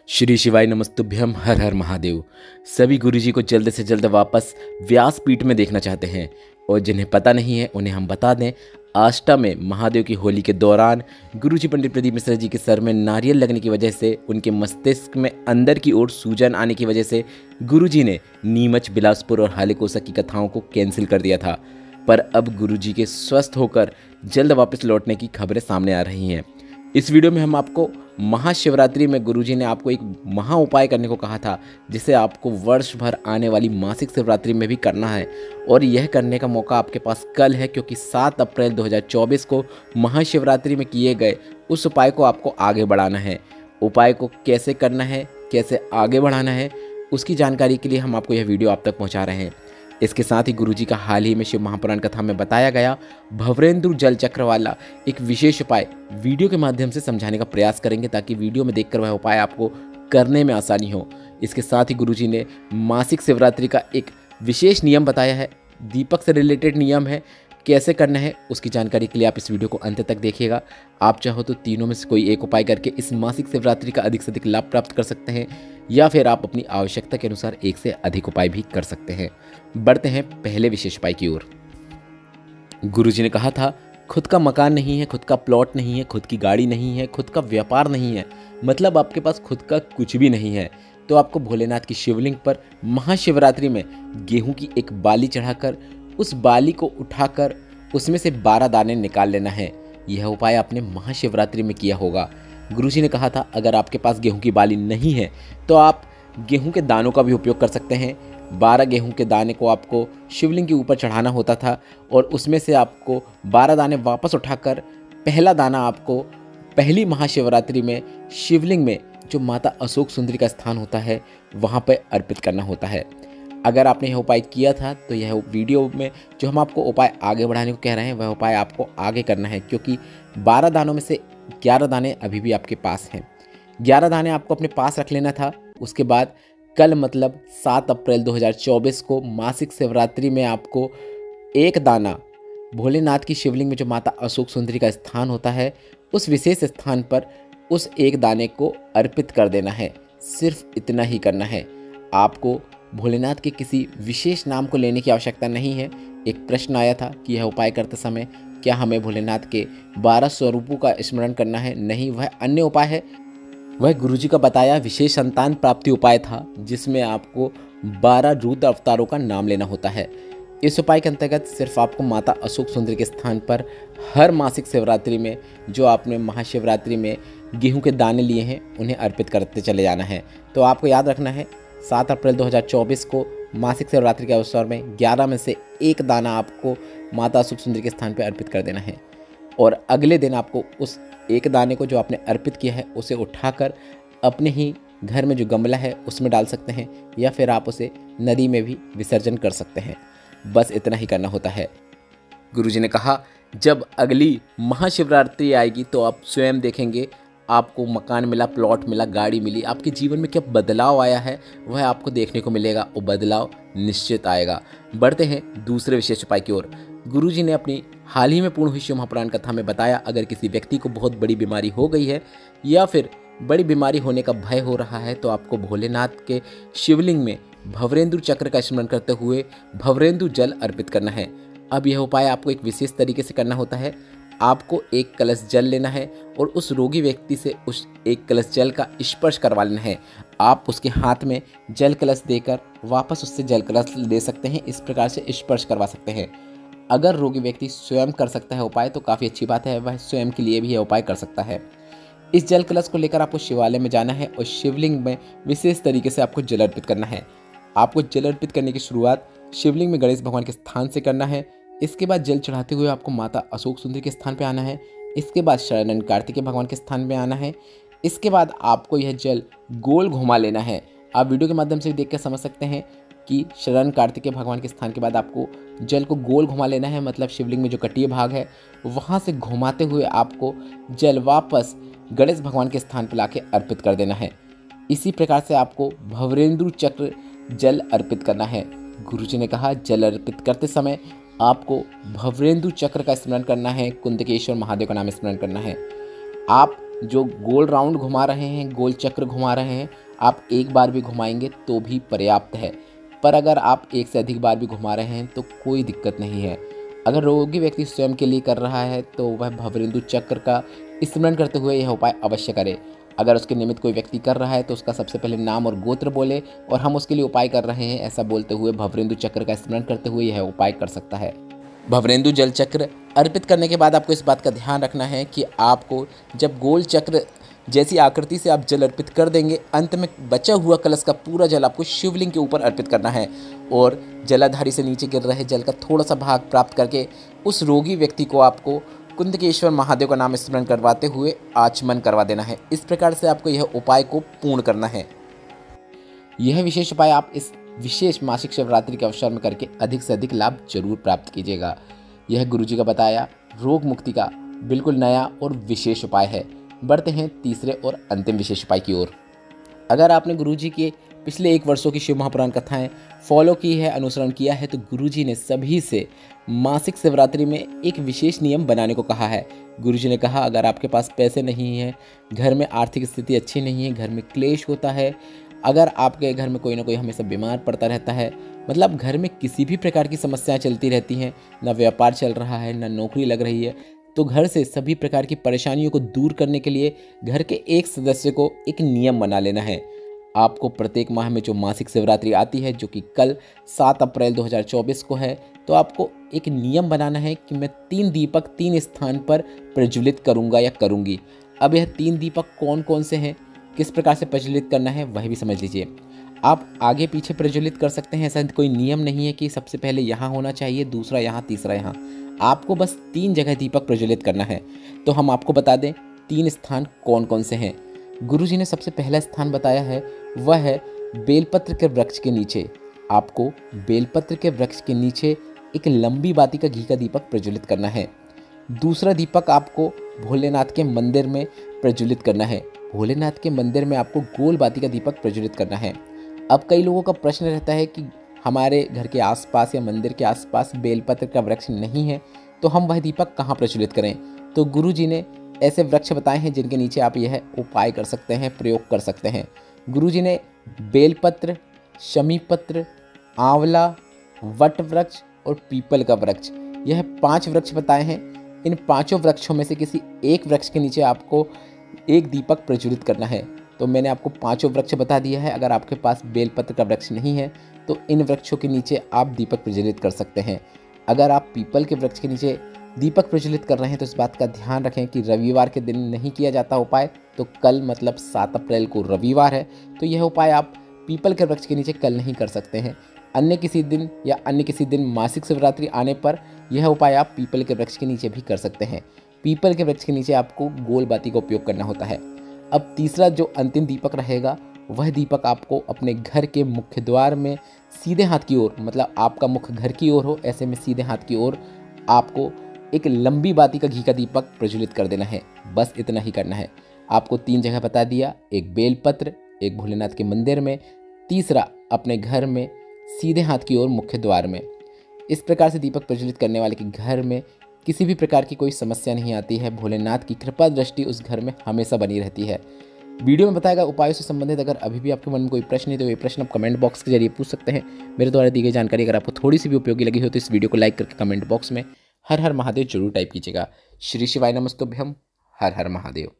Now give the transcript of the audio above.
श्री शिवाय नमस्तुभ्यम, हर हर महादेव। सभी गुरुजी को जल्द से जल्द वापस व्यासपीठ में देखना चाहते हैं, और जिन्हें पता नहीं है उन्हें हम बता दें। आष्टा में महादेव की होली के दौरान गुरुजी पंडित प्रदीप मिश्रा जी के सर में नारियल लगने की वजह से उनके मस्तिष्क में अंदर की ओर सूजन आने की वजह से गुरुजी ने नीमच, बिलासपुर और हालेकोसा की कथाओं को कैंसिल कर दिया था। पर अब गुरुजी के स्वस्थ होकर जल्द वापस लौटने की खबरें सामने आ रही हैं। इस वीडियो में हम आपको महाशिवरात्रि में गुरुजी ने आपको एक महा उपाय करने को कहा था, जिसे आपको वर्ष भर आने वाली मासिक शिवरात्रि में भी करना है। और यह करने का मौका आपके पास कल है, क्योंकि 7 अप्रैल 2024 को महाशिवरात्रि में किए गए उस उपाय को आपको आगे बढ़ाना है। उपाय को कैसे करना है, कैसे आगे बढ़ाना है, उसकी जानकारी के लिए हम आपको यह वीडियो आप तक पहुँचा रहे हैं। इसके साथ ही गुरुजी का हाल ही में शिव महापुराण कथा में बताया गया भवरेंद्र जल चक्र वाला एक विशेष उपाय वीडियो के माध्यम से समझाने का प्रयास करेंगे, ताकि वीडियो में देखकर वह उपाय आपको करने में आसानी हो। इसके साथ ही गुरुजी ने मासिक शिवरात्रि का एक विशेष नियम बताया है, दीपक से रिलेटेड नियम है, कैसे करना है उसकी जानकारी के लिए आप इस वीडियो को अंत तक देखिएगा। आप चाहो तो तीनों में से कोई एक उपाय करके इस मासिक शिवरात्रि का अधिक से अधिक लाभ प्राप्त कर सकते हैं, या फिर आप अपनी आवश्यकता के अनुसार एक से अधिक उपाय भी कर सकते हैं। बढ़ते हैं पहले विशेष उपाय की ओर। गुरुजी ने कहा था, खुद का मकान नहीं है, खुद का प्लॉट नहीं है, खुद की गाड़ी नहीं है, खुद का व्यापार नहीं है, मतलब आपके पास खुद का कुछ भी नहीं है, तो आपको भोलेनाथ की शिवलिंग पर महाशिवरात्रि में गेहूं की एक बाली चढ़ाकर उस बाली को उठाकर उसमें से 12 दाने निकाल लेना है। यह उपाय आपने महाशिवरात्रि में किया होगा। गुरुजी ने कहा था, अगर आपके पास गेहूं की बाली नहीं है तो आप गेहूं के दानों का भी उपयोग कर सकते हैं। 12 गेहूं के दाने को आपको शिवलिंग के ऊपर चढ़ाना होता था, और उसमें से आपको 12 दाने वापस उठाकर पहला दाना आपको पहली महाशिवरात्रि में शिवलिंग में जो माता अशोक सुंदरी का स्थान होता है वहाँ पर अर्पित करना होता है। अगर आपने यह उपाय किया था तो यह वीडियो में जो हम आपको उपाय आगे बढ़ाने को कह रहे हैं वह उपाय आपको आगे करना है, क्योंकि 12 दानों में से 11 दाने अभी भी आपके पास हैं। 11 दाने आपको अपने पास रख लेना था। उसके बाद कल मतलब 7 अप्रैल 2024 को मासिक शिवरात्रि में आपको एक दाना भोलेनाथ की शिवलिंग में जो माता अशोक सुंदरी का स्थान होता है उस विशेष स्थान पर उस एक दाने को अर्पित कर देना है। सिर्फ इतना ही करना है। आपको भोलेनाथ के किसी विशेष नाम को लेने की आवश्यकता नहीं है। एक प्रश्न आया था कि यह उपाय करते समय क्या हमें भोलेनाथ के 12 स्वरूपों का स्मरण करना है? नहीं, वह अन्य उपाय है। वह गुरुजी का बताया विशेष संतान प्राप्ति उपाय था, जिसमें आपको 12 रुद्र अवतारों का नाम लेना होता है। इस उपाय के अंतर्गत सिर्फ आपको माता अशोक सुंदरी के स्थान पर हर मासिक शिवरात्रि में जो आपने महाशिवरात्रि में गेहूं के दाने लिए हैं उन्हें अर्पित करते चले जाना है। तो आपको याद रखना है, 7 अप्रैल 2024 को मासिक शिवरात्रि के अवसर में 11 में से एक दाना आपको माता अशोक सुंदरी के स्थान पर अर्पित कर देना है, और अगले दिन आपको उस एक दाने को जो आपने अर्पित किया है उसे उठाकर अपने ही घर में जो गमला है उसमें डाल सकते हैं, या फिर आप उसे नदी में भी विसर्जन कर सकते हैं। बस इतना ही करना होता है। गुरुजी ने कहा, जब अगली महाशिवरात्रि आएगी तो आप स्वयं देखेंगे आपको मकान मिला, प्लॉट मिला, गाड़ी मिली, आपके जीवन में क्या बदलाव आया है वह आपको देखने को मिलेगा। वो बदलाव निश्चित आएगा। बढ़ते हैं दूसरे विशेष उपाय की ओर। गुरुजी ने अपनी हाल ही में पूर्ण हुई शिव महापुराण कथा में बताया, अगर किसी व्यक्ति को बहुत बड़ी बीमारी हो गई है या फिर बड़ी बीमारी होने का भय हो रहा है तो आपको भोलेनाथ के शिवलिंग में भवरेंद्र चक्र का स्मरण करते हुए भवरेंद्र जल अर्पित करना है। अब यह उपाय आपको एक विशेष तरीके से करना होता है। आपको एक कलश जल लेना है और उस रोगी व्यक्ति से उस एक कलश जल का स्पर्श करवा लेना है। आप उसके हाथ में जल कलश देकर वापस उससे जल कलश ले सकते हैं। इस प्रकार से स्पर्श करवा सकते हैं। अगर रोगी व्यक्ति स्वयं कर सकता है उपाय तो काफ़ी अच्छी बात है, वह स्वयं के लिए भी यह उपाय कर सकता है। इस जल कलश को लेकर आपको शिवालय में जाना है और शिवलिंग में विशेष तरीके से आपको जल अर्पित करना है। आपको जल अर्पित करने की शुरुआत शिवलिंग में गणेश भगवान के स्थान से करना है। इसके बाद जल चढ़ाते हुए आपको माता अशोक सुंदरी के स्थान पे आना है। इसके बाद शरण कार्तिकेय भगवान के स्थान पे आना है। इसके बाद आपको यह जल गोल घुमा लेना है। आप वीडियो के माध्यम से देख कर समझ सकते हैं कि शरण कार्तिकेय भगवान के स्थान के बाद आपको जल को गोल घुमा लेना है, मतलब शिवलिंग में जो कटीय भाग है वहाँ से घुमाते हुए आपको जल वापस गणेश भगवान के स्थान पर लाके अर्पित कर देना है। इसी प्रकार से आपको भवरेंद्र चक्र जल अर्पित करना है। गुरुजी ने कहा, जल अर्पित करते समय आपको भवरेंद्र चक्र का स्मरण करना है, कुंदकेश्वर महादेव का नाम स्मरण करना है। आप जो गोल राउंड घुमा रहे हैं, गोल चक्र घुमा रहे हैं, आप एक बार भी घुमाएंगे तो भी पर्याप्त है। पर अगर आप एक से अधिक बार भी घुमा रहे हैं तो कोई दिक्कत नहीं है। अगर रोगी व्यक्ति स्वयं के लिए कर रहा है तो वह भवरेंदु चक्र का स्मरण करते हुए यह उपाय अवश्य करे। अगर उसके निमित्त कोई व्यक्ति कर रहा है तो उसका सबसे पहले नाम और गोत्र बोले और हम उसके लिए उपाय कर रहे हैं ऐसा बोलते हुए भवरेंदु चक्र का स्मरण करते हुए यह उपाय कर सकता है। भवरेंदु जल चक्र अर्पित करने के बाद आपको इस बात का ध्यान रखना है कि आपको जब गोल चक्र जैसी आकृति से आप जल अर्पित कर देंगे, अंत में बचा हुआ कलश का पूरा जल आपको शिवलिंग के ऊपर अर्पित करना है और जलाधारी से नीचे गिर रहे जल का थोड़ा सा भाग प्राप्त करके उस रोगी व्यक्ति को आपको कुंदकेश्वर महादेव का नाम स्मरण करवाते हुए आचमन करवा देना है। इस प्रकार से आपको यह उपाय को पूर्ण करना है। यह विशेष उपाय आप इस विशेष मासिक शिवरात्रि के अवसर में करके अधिक से अधिक लाभ जरूर प्राप्त कीजिएगा। यह गुरुजी का बताया रोग मुक्ति का बिल्कुल नया और विशेष उपाय है। बढ़ते हैं तीसरे और अंतिम विशेष उपाय की ओर। अगर आपने गुरुजी के पिछले 1 वर्षों की शिव महापुराण कथाएं फॉलो की है, अनुसरण किया है, तो गुरुजी ने सभी से मासिक शिवरात्रि में एक विशेष नियम बनाने को कहा है। गुरुजी ने कहा अगर आपके पास पैसे नहीं हैं, घर में आर्थिक स्थिति अच्छी नहीं है, घर में क्लेश होता है, अगर आपके घर में कोई ना कोई हमेशा बीमार पड़ता रहता है, मतलब घर में किसी भी प्रकार की समस्याएं चलती रहती हैं, ना व्यापार चल रहा है, ना नौकरी लग रही है, तो घर से सभी प्रकार की परेशानियों को दूर करने के लिए घर के एक सदस्य को एक नियम बना लेना है। आपको प्रत्येक माह में जो मासिक शिवरात्रि आती है, जो कि कल 7 अप्रैल 2024 को है, तो आपको एक नियम बनाना है कि मैं 3 दीपक 3 स्थान पर प्रज्वलित करूंगा या करूंगी। अब यह 3 दीपक कौन कौन से हैं, किस प्रकार से प्रज्वलित करना है, वह भी समझ लीजिए। आप आगे पीछे प्रज्वलित कर सकते हैं, ऐसा कोई नियम नहीं है कि सबसे पहले यहाँ होना चाहिए, दूसरा यहाँ, तीसरा यहाँ। आपको बस 3 जगह दीपक प्रज्वलित करना है। तो हम आपको बता दें 3 स्थान कौन कौन से हैं। गुरुजी ने सबसे पहला स्थान बताया है, वह है बेलपत्र के वृक्ष के नीचे। आपको बेलपत्र के वृक्ष के नीचे एक लंबी बाती का घी का दीपक प्रज्वलित करना है। दूसरा दीपक आपको भोलेनाथ के मंदिर में प्रज्वलित करना है। भोलेनाथ के मंदिर में आपको गोल बाती का दीपक प्रज्वलित करना है। अब कई लोगों का प्रश्न रहता है कि हमारे घर के आसपास या मंदिर के आसपास बेलपत्र का वृक्ष नहीं है, तो हम वह दीपक कहाँ प्रज्वलित करें। तो गुरुजी ने ऐसे वृक्ष बताए हैं जिनके नीचे आप यह उपाय कर सकते हैं, प्रयोग कर सकते हैं। गुरुजी ने बेलपत्र, शमीपत्र, आंवला, वट वृक्ष और पीपल का वृक्ष, यह 5 वृक्ष बताए हैं। इन 5 वृक्षों में से किसी एक वृक्ष के नीचे आपको एक दीपक प्रज्वलित करना है। तो मैंने आपको 5 वृक्ष बता दिया है। अगर आपके पास बेलपत्र का वृक्ष नहीं है तो इन वृक्षों के नीचे आप दीपक प्रज्वलित कर सकते हैं। अगर आप पीपल के वृक्ष के नीचे दीपक प्रज्वलित कर रहे हैं तो इस बात का ध्यान रखें कि रविवार के दिन नहीं किया जाता उपाय। तो कल मतलब 7 अप्रैल को रविवार है, तो यह उपाय आप पीपल के वृक्ष के नीचे कल नहीं कर सकते हैं। अन्य किसी दिन या अन्य किसी दिन मासिक शिवरात्रि आने पर यह उपाय आप पीपल के वृक्ष के नीचे भी कर सकते हैं। पीपल के वृक्ष के नीचे आपको गोल बाती का उपयोग करना होता है। अब तीसरा जो अंतिम दीपक रहेगा, वह दीपक आपको अपने घर के मुख्य द्वार में सीधे हाथ की ओर, मतलब आपका मुख घर की ओर हो, ऐसे में सीधे हाथ की ओर आपको एक लंबी बाती का घी का दीपक प्रज्वलित कर देना है। बस इतना ही करना है। आपको 3 जगह बता दिया, एक बेलपत्र, एक भोलेनाथ के मंदिर में, तीसरा अपने घर में सीधे हाथ की ओर मुख्य द्वार में। इस प्रकार से दीपक प्रज्वलित करने वाले के घर में किसी भी प्रकार की कोई समस्या नहीं आती है। भोलेनाथ की कृपा दृष्टि उस घर में हमेशा बनी रहती है। वीडियो में बताया गया उपायों से संबंधित अगर अभी भी आपके मन में कोई प्रश्न है तो ये प्रश्न आप कमेंट बॉक्स के जरिए पूछ सकते हैं। मेरे द्वारा दी गई जानकारी अगर आपको थोड़ी सी भी उपयोगी लगी हो तो इस वीडियो को लाइक करके कमेंट बॉक्स में हर हर महादेव जरूर टाइप कीजिएगा। श्री शिवाय नमस्तुभ्यम। हर हर महादेव।